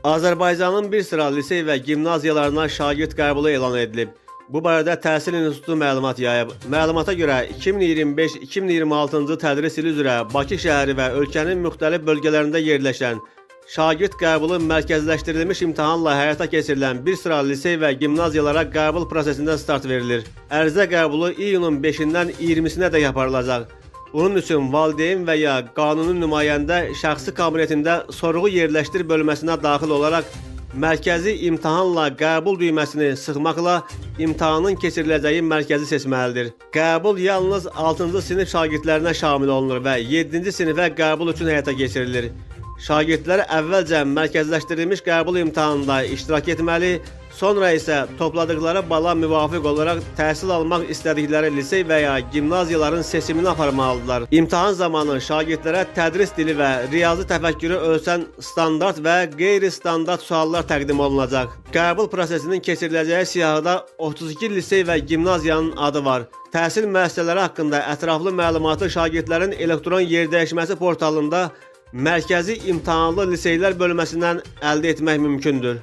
Azərbaycanın bir sıra lisey və gimnaziyalarına şagird qəbulu elan edilib. Bu barədə Təhsil İnstitutu məlumat yayıb. Məlumata görə 2025-2026-cı tədris ili üzrə Bakı şəhəri və ölkənin müxtəlif bölgələrində yerləşən şagird qəbulu mərkəzləşdirilmiş imtahanla həyata keçirilən bir sıra lisey və gimnaziyalara qəbul prosesində start verilir. Ərizə qəbulu iyunun 5-dən 20-sinə dək aparılacaq. Bunun üçün valideyn və ya qanuni nümayəndə şəxsi kabinetində sorğu yerləşdir bölməsinə daxil olaraq mərkəzi imtahanla qəbul düyməsini sıxmaqla imtahanın keçiriləcəyi mərkəzi seçməlidir. Qəbul yalnız 6-cı sinif şagirdlərinə şamil olunur və 7-ci sinifə qəbul üçün həyata keçirilir. Şagirdlər əvvəlcə mərkəzləşdirilmiş qəbul imtahanında iştirak etməli, sonra isə topladıqları bala müvafiq olaraq təhsil almaq istədikləri lisey və ya gimnaziyaların seçimini aparmalıdırlar. İmtahan zamanı şagirdlərə tədris dili və riyazi təfəkkürü ölçən standart və qeyri-standart suallar təqdim olunacaq. Qəbul prosesinin keçiriləcəyi siyahıda 32 lisey və gimnaziyanın adı var. Təhsil müəssisələri haqqında ətraflı məlumatı şagirdlərin elektron yerdəyişməsi portalında Mərkəzi İmtahanlı Liseylər bölməsindən əldə etmək mümkündür.